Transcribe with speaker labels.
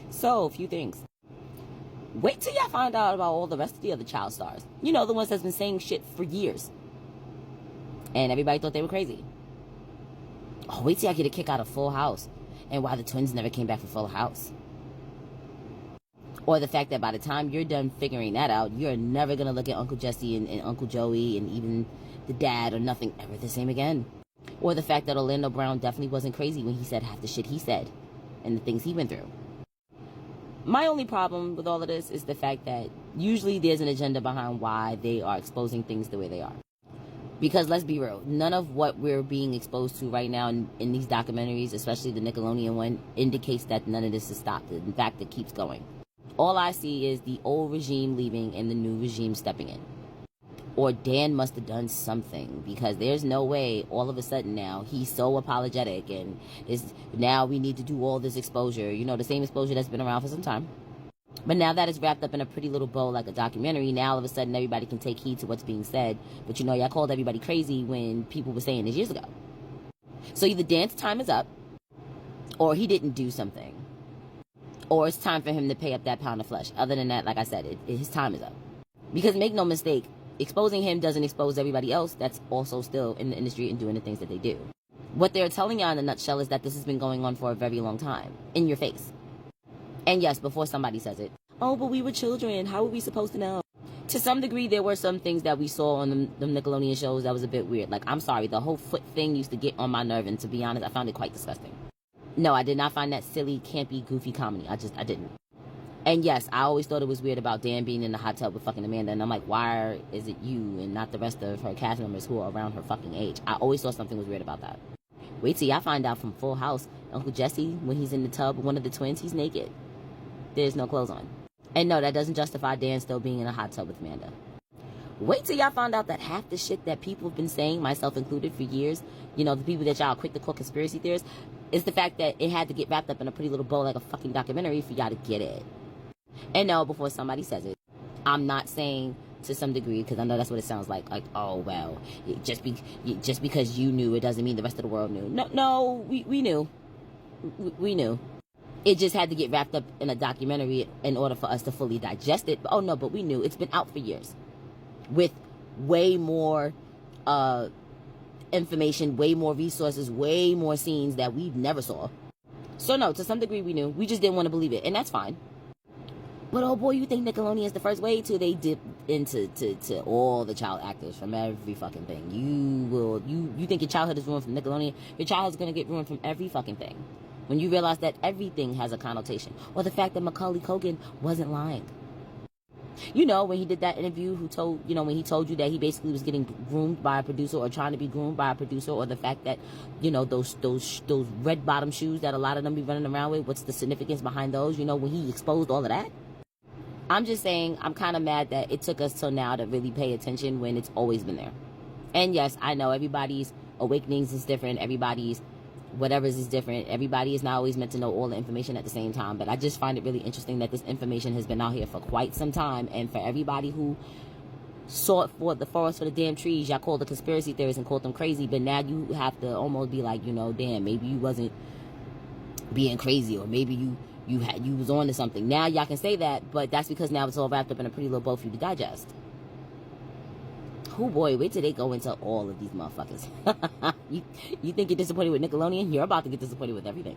Speaker 1: So, a few things. Wait till y'all find out about all the rest of the other child stars. You know, the ones that's been saying shit for years. And everybody thought they were crazy. Oh, wait till y'all get a kick out of Full House. And why the twins never came back for Full House. Or the fact that by the time you're done figuring that out, you're never going to look at Uncle Jesse and Uncle Joey and even the dad or nothing ever the same again. Or the fact that Orlando Brown definitely wasn't crazy when he said half the shit he said and the things he went through. My only problem with all of this is the fact that usually there's an agenda behind why they are exposing things the way they are. Because let's be real, none of what we're being exposed to right now in these documentaries, especially the Nickelodeon one, indicates that none of this has stopped. In fact, it keeps going. All I see is the old regime leaving and the new regime stepping in. Or Dan must have done something, because there's no way all of a sudden now he's so apologetic and now we need to do all this exposure. You know, the same exposure that's been around for some time. But now that it's wrapped up in a pretty little bow like a documentary, now all of a sudden everybody can take heed to what's being said. But you know, y'all called everybody crazy when people were saying this years ago. So either Dan's time is up, or he didn't do something. Or it's time for him to pay up that pound of flesh. Other than that, like I said, his time is up. Because make no mistake, exposing him doesn't expose everybody else that's also still in the industry and doing the things that they do. What they're telling y'all in a nutshell is that this has been going on for a very long time. In your face. And yes, before somebody says it, oh, but we were children. How were we supposed to know? To some degree, there were some things that we saw on the Nickelodeon shows that was a bit weird. Like, I'm sorry, the whole foot thing used to get on my nerve. And to be honest, I found it quite disgusting. No, I did not find that silly, campy, goofy comedy. I didn't. And yes, I always thought it was weird about Dan being in the hot tub with fucking Amanda. And I'm like, why is it you and not the rest of her cast members who are around her fucking age? I always thought something was weird about that. Wait till y'all find out from Full House, Uncle Jesse, when he's in the tub with one of the twins, he's naked. There's no clothes on. And no, that doesn't justify Dan still being in a hot tub with Amanda. Wait till y'all find out that half the shit that people have been saying, myself included, for years, you know, the people that y'all quick to call conspiracy theorists, is the fact that it had to get wrapped up in a pretty little bow like a fucking documentary for y'all to get it. And no, before somebody says it, I'm not saying to some degree, because I know that's what it sounds like, oh, well, just because you knew, it doesn't mean the rest of the world knew. No, we knew. We knew. It just had to get wrapped up in a documentary in order for us to fully digest it. Oh, no, but we knew. It's been out for years. With way more information, way more resources, way more scenes that we never saw. So, no, to some degree we knew. We just didn't want to believe it. And that's fine. But, oh, boy, you think Nickelodeon is the first way to they dip into to all the child actors from every fucking thing. You think your childhood is ruined from Nickelodeon? Your childhood's going to get ruined from every fucking thing. When you realize that everything has a connotation. Or the fact that Macaulay Culkin wasn't lying. You know, when he did that interview, when he told you that he basically was getting groomed by a producer or trying to be groomed by a producer, or the fact that, you know, those red bottom shoes that a lot of them be running around with, what's the significance behind those? You know, when he exposed all of that. I'm just saying, I'm kind of mad that it took us till now to really pay attention when it's always been there. And yes, I know everybody's awakenings is different. Everybody's whatever's is different. Everybody is not always meant to know all the information at the same time. But I just find it really interesting that this information has been out here for quite some time. And for everybody who saw it for the forest for the damn trees, y'all called the conspiracy theorists and called them crazy. But now you have to almost be like, you know, damn, maybe you wasn't being crazy, or maybe you was on to something. Now y'all can say that, but that's because now it's all wrapped up in a pretty little bow for you to digest. Oh boy, wait till they go into all of these motherfuckers. You think you're disappointed with Nickelodeon? You're about to get disappointed with everything.